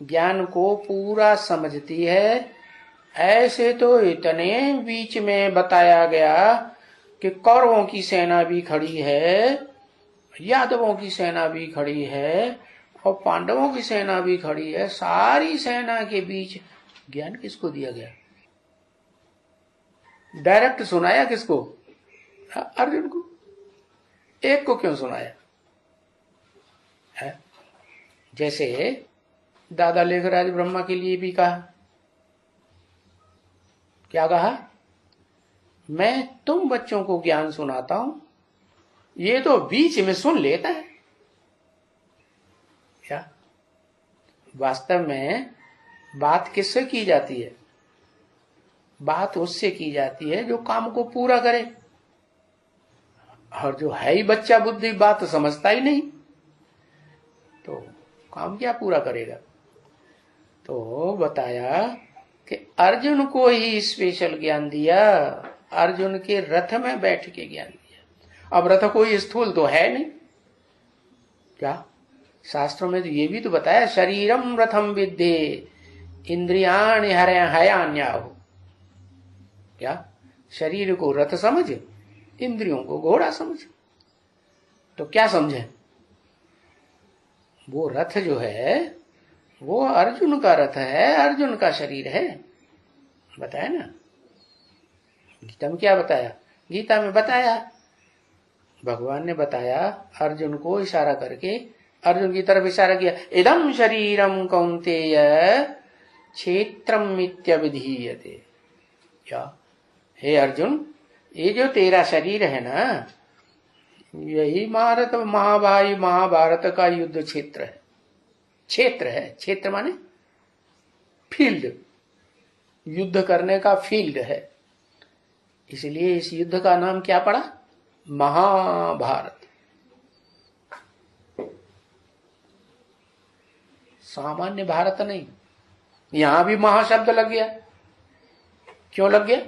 ज्ञान को पूरा समझती है। ऐसे तो इतने बीच में बताया गया कि कौरवों की सेना भी खड़ी है, यादवों की सेना भी खड़ी है और पांडवों की सेना भी खड़ी है। सारी सेना के बीच ज्ञान किसको दिया गया? डायरेक्ट सुनाया किसको? अर्जुन को। एक को क्यों सुनाया? है? जैसे दादा लेखराज ब्रह्मा के लिए भी कहा। क्या कहा? मैं तुम बच्चों को ज्ञान सुनाता हूं, ये तो बीच में सुन लेता है। क्या? वास्तव में बात किससे की जाती है? बात उससे की जाती है जो काम को पूरा करे। और जो है ही बच्चा बुद्धि, बात समझता ही नहीं, तो काम क्या पूरा करेगा? तो बताया कि अर्जुन को ही स्पेशल ज्ञान दिया, अर्जुन के रथ में बैठ के ज्ञान दिया। अब रथ कोई स्थूल तो है नहीं। क्या? शास्त्रों में तो ये भी तो बताया, शरीरम रथम विद्धे इंद्रियाणि हयान्याहु। क्या? शरीर को रथ समझ, इंद्रियों को घोड़ा समझ। तो क्या समझे? वो रथ जो है वो अर्जुन का रथ है, अर्जुन का शरीर है। बताया ना। गीता में क्या बताया? गीता में बताया, भगवान ने बताया, अर्जुन को इशारा करके, अर्जुन की तरफ इशारा किया, इदम शरीरम कौन्तेय क्षेत्रम मित्यभिधीयते। क्या? हे अर्जुन, ये जो तेरा शरीर है ना, यही महाभारत का युद्ध क्षेत्र है। क्षेत्र है, क्षेत्र माने फील्ड, युद्ध करने का फील्ड है। इसलिए इस युद्ध का नाम क्या पड़ा? महाभारत। सामान्य भारत नहीं। यहां भी महाशब्द लग गया। क्यों लग गया?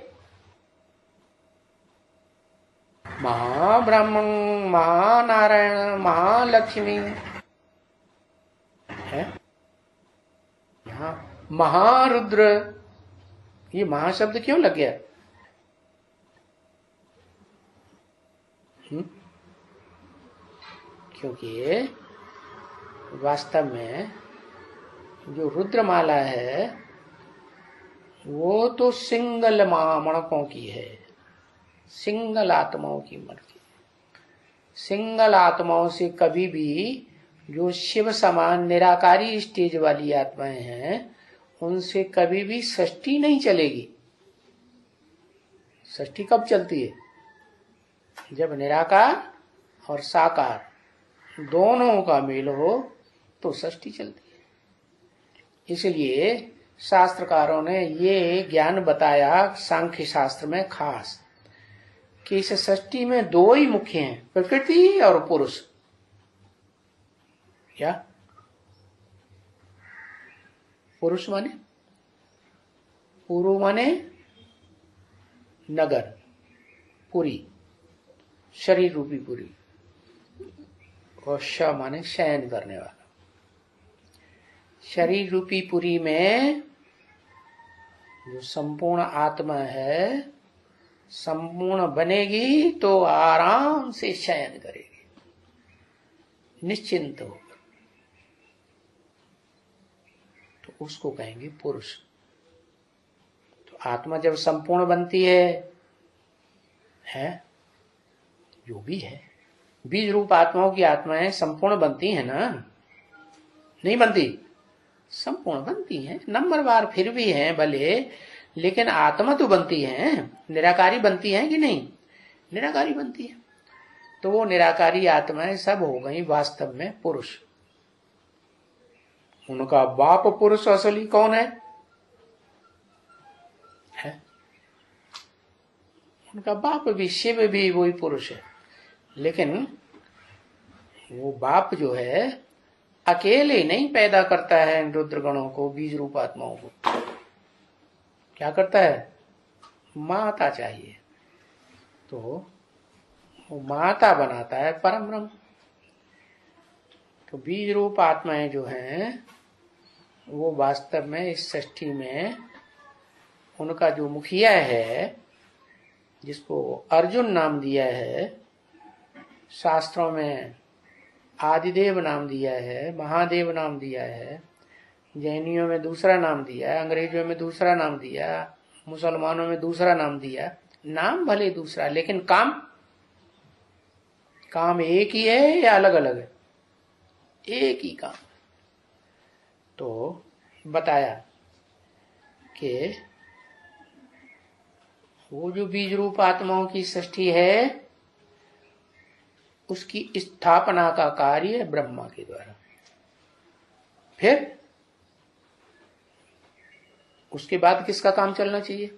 महाब्राह्मण, महानारायण, महालक्ष्मी, महारुद्र, ये महाशब्द क्यों लग गया? क्योंकि वास्तव में जो रुद्रमाला है वो तो सिंगल मणकों की है, सिंगल आत्माओं की मणकी। सिंगल आत्माओं से कभी भी जो शिव समान निराकारी स्टेज वाली आत्माएं हैं उनसे कभी भी षष्ठी नहीं चलेगी। षष्ठी कब चलती है? जब निराकार और साकार दोनों का मेल हो तो षष्ठी चलती है। इसलिए शास्त्रकारों ने ये ज्ञान बताया सांख्य शास्त्र में खास कि इस षष्ठी में दो ही मुख्य हैं, प्रकृति और पुरुष। क्या? पुरुष माने पुरु माने नगर, पुरी, शरीर रूपी पुरी, और श माने शयन करने वाला। शरीर रूपी पुरी में जो संपूर्ण आत्मा है, संपूर्ण बनेगी तो आराम से शयन करेगी, निश्चिंत होकर, तो उसको कहेंगे पुरुष। तो आत्मा जब संपूर्ण बनती है जो भी है, बीज रूप आत्माओं की आत्माएं संपूर्ण बनती है ना? नहीं बनती? संपूर्ण बनती हैं, नंबरवार फिर भी हैं भले, लेकिन आत्मा तो बनती है, निराकारी बनती है कि नहीं? निराकारी बनती है। तो वो निराकारी आत्माएं सब हो गई वास्तव में पुरुष। उनका बाप पुरुष असली कौन है? उनका बाप भी शिव भी वही पुरुष है, लेकिन वो बाप जो है अकेले नहीं पैदा करता है इन रुद्रगणों को, बीज रूप आत्माओं को। क्या करता है? माता चाहिए, तो वो माता बनाता है परम ब्रह्म। तो बीज रूप आत्माएं जो हैं वो वास्तव में इस सृष्टि में उनका जो मुखिया है, जिसको अर्जुन नाम दिया है, शास्त्रों में आदिदेव नाम दिया है, महादेव नाम दिया है, जैनियों में दूसरा नाम दिया, अंग्रेजों में दूसरा नाम दिया, मुसलमानों में दूसरा नाम दिया। नाम भले दूसरा, लेकिन काम एक ही है या अलग अलग है? एक ही काम। तो बताया कि वो जो बीज रूप आत्माओं की सृष्टि है उसकी स्थापना का कार्य ब्रह्मा के द्वारा। फिर उसके बाद किसका काम चलना चाहिए?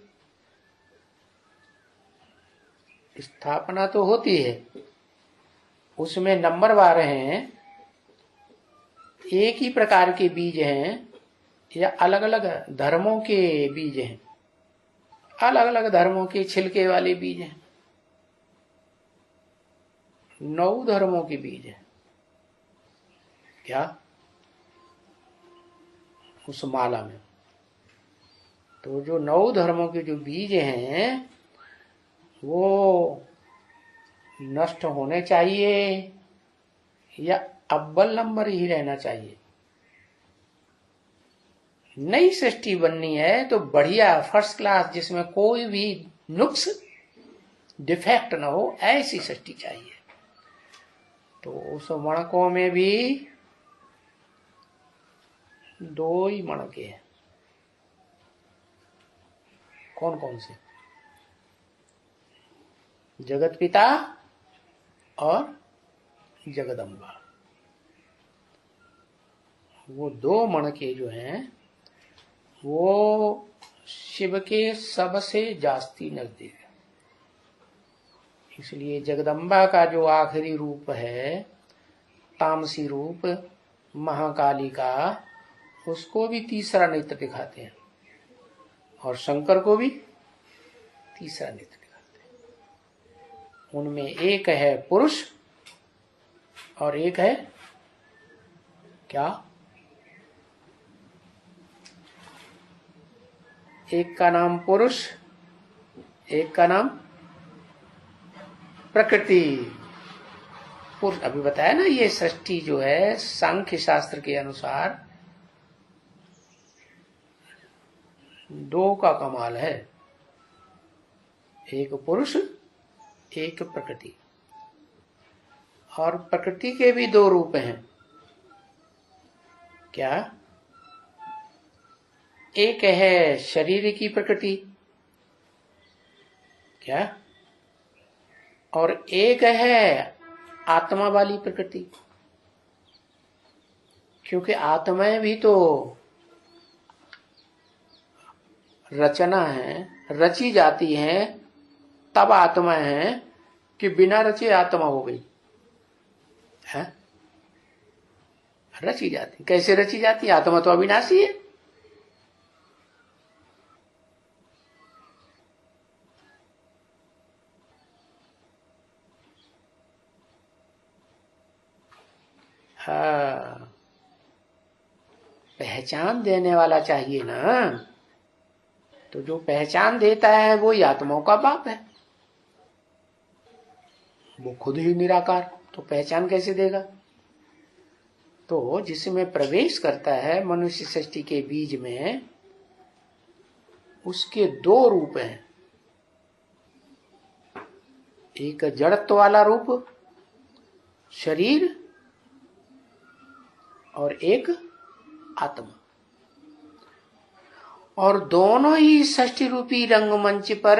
स्थापना तो होती है, उसमें नंबरवार हैं, एक ही प्रकार के बीज हैं या अलग अलग धर्मों के बीज हैं, अलग अलग धर्मों के छिलके वाले बीज हैं। 9 धर्मों के बीज हैं। क्या? उस माला में तो जो 9 धर्मों के जो बीज हैं वो नष्ट होने चाहिए या अव्वल नंबर ही रहना चाहिए? नई सृष्टि बननी है तो बढ़िया फर्स्ट क्लास, जिसमें कोई भी नुक्स डिफेक्ट ना हो, ऐसी सृष्टि चाहिए। तो उस मणकों में भी 2 ही मणके हैं। कौन कौन से? जगत पिता और जगदम्बा। वो 2 मणके जो हैं वो शिव के सबसे जास्ती नजदीक है। इसलिए जगदम्बा का जो आखिरी रूप है, तामसी रूप महाकाली का, उसको भी तीसरा नेत्र दिखाते हैं, और शंकर को भी तीसरा नेत्र दिखाते हैं। उनमें एक है पुरुष और एक है क्या? एक का नाम पुरुष, एक का नाम प्रकृति। पुरुष अभी बताया ना, ये सृष्टि जो है सांख्य शास्त्र के अनुसार दो का कमाल है, एक पुरुष एक प्रकृति। और प्रकृति के भी दो रूप हैं। क्या? एक है शरीर की प्रकृति, क्या? और एक है आत्मा वाली प्रकृति। क्योंकि आत्माएं भी तो रचना है, रची जाती हैं, तब आत्मा है कि बिना रचे आत्मा हो गई है? रची जाती। कैसे रची जाती? आत्मा तो अविनाशी है। हाँ, पहचान देने वाला चाहिए ना। तो जो पहचान देता है वो आत्माओं का बाप है, वो खुद ही निराकार, तो पहचान कैसे देगा? तो जिसमें प्रवेश करता है मनुष्य सृष्टि के बीज में, उसके दो रूप हैं। एक जड़त्व वाला रूप शरीर, और एक आत्मा। और दोनों ही षष्ठी रूपी रंगमंच पर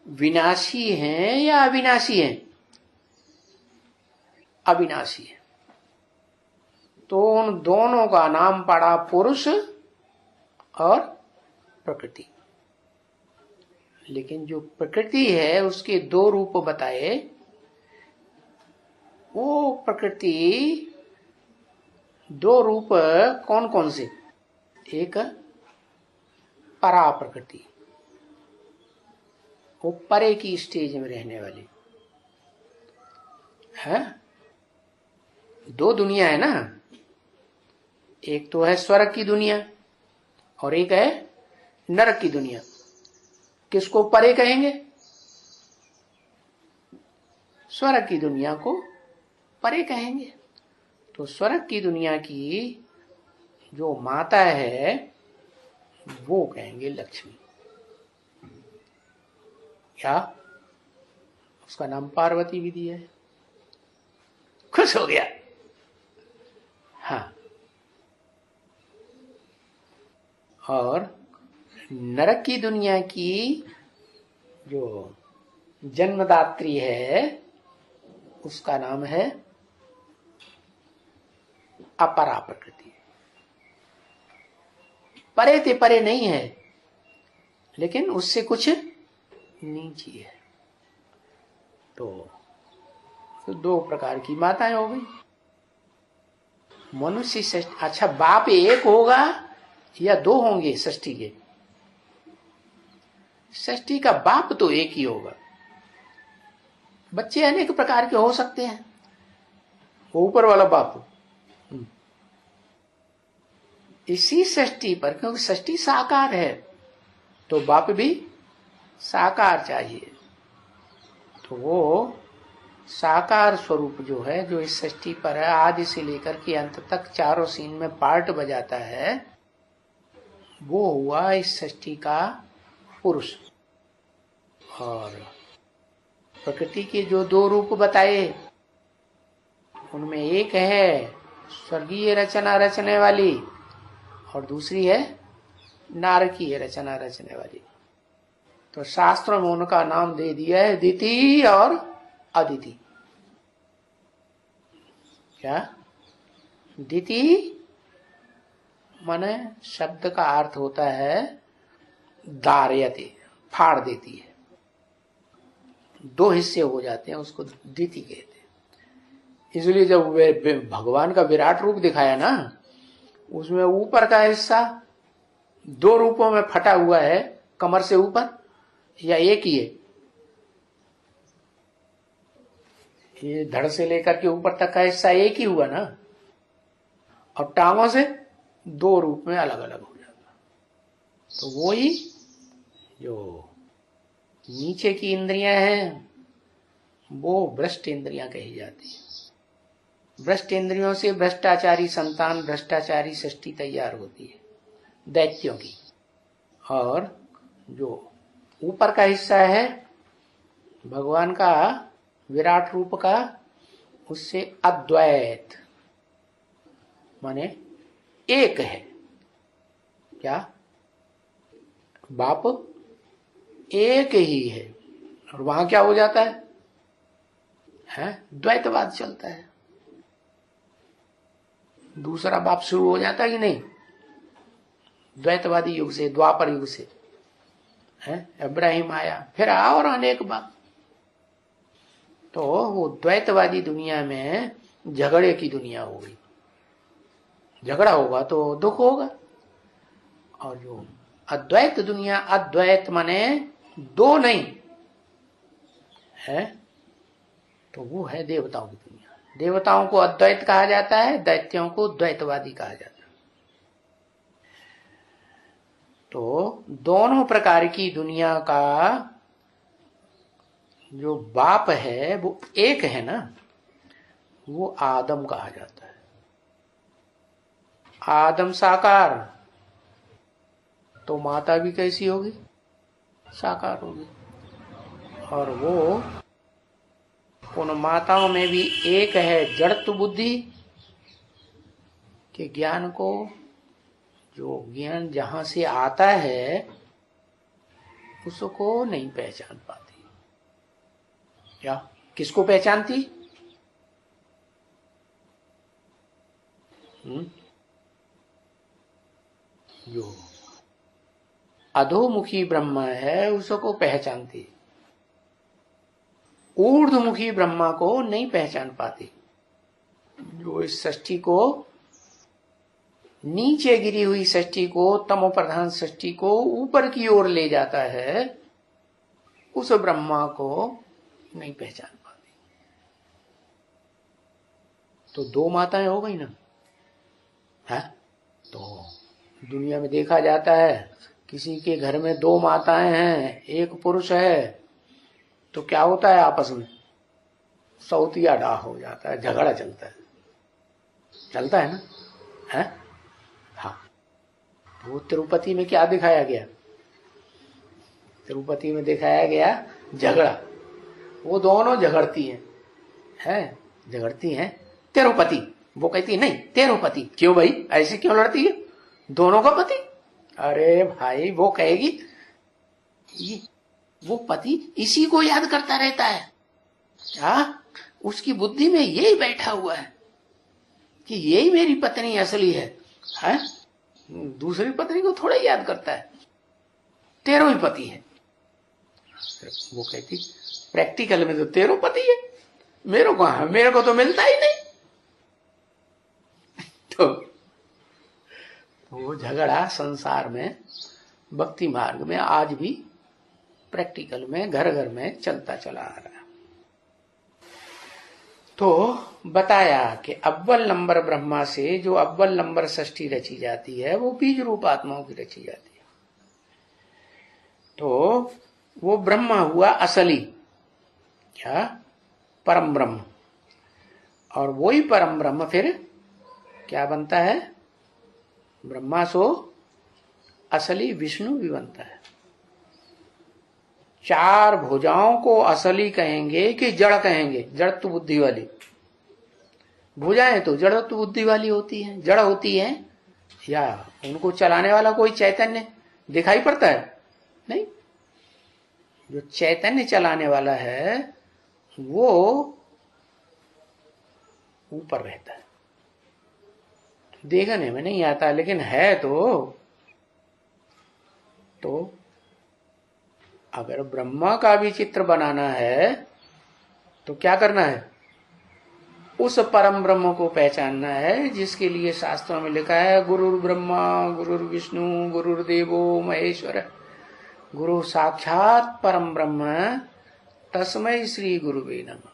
विनाशी हैं या अविनाशी हैं? अविनाशी है। तो उन दोनों का नाम पड़ा पुरुष और प्रकृति। लेकिन जो प्रकृति है उसके दो रूप बताए। वो प्रकृति दो रूप कौन कौन से? एक परा प्रकृति, वो परे की स्टेज में रहने वाली है। दो दुनिया है ना, एक तो है स्वर्ग की दुनिया और एक है नरक की दुनिया। किसको परे कहेंगे? स्वर्ग की दुनिया को परे कहेंगे। तो स्वर्ग की दुनिया की जो माता है वो कहेंगे लक्ष्मी। क्या? उसका नाम पार्वती भी दिया है। खुश हो गया। हाँ। और नरक की दुनिया की जो जन्मदात्री है उसका नाम है अपरा प्रकृति। परे ते परे नहीं है, लेकिन उससे कुछ नीची है। तो दो प्रकार की माताएं हो गई। मनुष्य षष्ठी, अच्छा बाप एक होगा या दो होंगे षष्ठी के? षष्ठी का बाप तो एक ही होगा। बच्चे अनेक प्रकार के हो सकते हैं, वो ऊपर वाला बाप। इसी षष्ठी पर, क्योंकि षष्ठी साकार है तो बाप भी साकार चाहिए। तो वो साकार स्वरूप जो है, जो इस षष्ठी पर है, आदि से लेकर के अंत तक चारों सीन में पार्ट बजाता है, वो हुआ इस षष्ठी का पुरुष। और प्रकृति के जो दो रूप बताए उनमें एक है स्वर्गीय रचना रचने वाली और दूसरी है नारकीय रचना रचने वाली। तो शास्त्रों में उनका नाम दे दिया है दिति और अदिति। क्या? दिति माने शब्द का अर्थ होता है दार्यते, फाड़ देती है, दो हिस्से हो जाते हैं, उसको दिति कहते हैं। इसलिए जब भगवान का विराट रूप दिखाया ना, उसमें ऊपर का हिस्सा दो रूपों में फटा हुआ है, कमर से ऊपर, या एक ही है? ये धड़ से लेकर के ऊपर तक का हिस्सा एक ही हुआ ना, और टांगों से दो रूप में अलग अलग हो जाता। तो वो ही जो नीचे की इंद्रियां हैं वो भ्रष्ट इंद्रियां कही जाती है। भ्रष्ट इंद्रियों से भ्रष्टाचारी संतान, भ्रष्टाचारी सृष्टि तैयार होती है दैत्यों की। और जो ऊपर का हिस्सा है भगवान का विराट रूप का, उससे अद्वैत माने एक है। क्या? बाप एक ही है। और वहां क्या हो जाता है? द्वैतवाद चलता है। दूसरा बाप शुरू हो जाता है कि नहीं? द्वैतवादी युग से, द्वापर युग से इब्राहिम आया, फिर और अनेक बाप। तो वो द्वैतवादी दुनिया में झगड़े की दुनिया हो गई। झगड़ा होगा तो दुख होगा। और जो अद्वैत दुनिया, अद्वैत माने दो नहीं है, तो वो है देवताओं की दुनिया। देवताओं को अद्वैत कहा जाता है, दैत्यों को द्वैतवादी कहा जाता है। तो दोनों प्रकार की दुनिया का जो बाप है वो एक है ना, वो आदम कहा जाता है। आदम साकार, तो माता भी कैसी होगी? साकार होगी। और वो उन माताओं में भी एक है जड़त्व बुद्धि के ज्ञान को, जो ज्ञान जहां से आता है उसको नहीं पहचान पाती। क्या? किसको पहचानती? जो अधोमुखी ब्रह्म है उसको पहचानती, ऊर्ध्वमुखी ब्रह्मा को नहीं पहचान पाती। जो इस सृष्टि को, नीचे गिरी हुई सृष्टि को, तमो प्रधान सृष्टि को ऊपर की ओर ले जाता है, उस ब्रह्मा को नहीं पहचान पाती। तो दो माताएं हो गई ना। है तो दुनिया में देखा जाता है, किसी के घर में दो माताएं हैं, एक पुरुष है, तो क्या होता है आपस में? सौतिया डाह हो जाता है, झगड़ा चलता है। चलता है ना? है? हाँ। वो तिरुपति में क्या दिखाया गया? तिरुपति में दिखाया गया झगड़ा। वो दोनों झगड़ती हैं, झगड़ती हैं। तिरुपति वो कहती है नहीं तिरुपति। क्यों भाई, ऐसे क्यों लड़ती है? दोनों का पति। अरे भाई, वो कहेगी वो पति इसी को याद करता रहता है। क्या? उसकी बुद्धि में यही बैठा हुआ है कि यही मेरी पत्नी असली है। दूसरी पत्नी को थोड़ा याद करता है, तेरो ही पति है। वो कहती प्रैक्टिकल में तो तेरो पति है, मेरे को तो मिलता ही नहीं। तो वो झगड़ा संसार में, भक्ति मार्ग में आज भी प्रैक्टिकल में घर घर में चलता चला आ रहा है। तो बताया कि अव्वल नंबर ब्रह्मा से जो अव्वल नंबर सृष्टि रची जाती है वो बीज रूप आत्माओं की रची जाती है। तो वो ब्रह्मा हुआ असली, क्या? परम ब्रह्म। और वही परम ब्रह्म फिर क्या बनता है? ब्रह्मा सो असली विष्णु भी बनता है। चार भुजाओं को असली कहेंगे कि जड़ कहेंगे? जड़त्व बुद्धि वाली भुजाएं तो जड़त्व बुद्धि वाली होती हैं, जड़ होती हैं। या उनको चलाने वाला कोई चैतन्य दिखाई पड़ता है? नहीं। जो चैतन्य चलाने वाला है वो ऊपर रहता है, देखने में नहीं आता, लेकिन है तो अगर ब्रह्मा का भी चित्र बनाना है तो क्या करना है? उस परम ब्रह्म को पहचानना है, जिसके लिए शास्त्रों में लिखा है गुरुर् ब्रह्मा गुरुर्विष्णु गुरुर्देवो महेश्वर, गुरु साक्षात परम ब्रह्म तस्मै श्री गुरुवे नमः।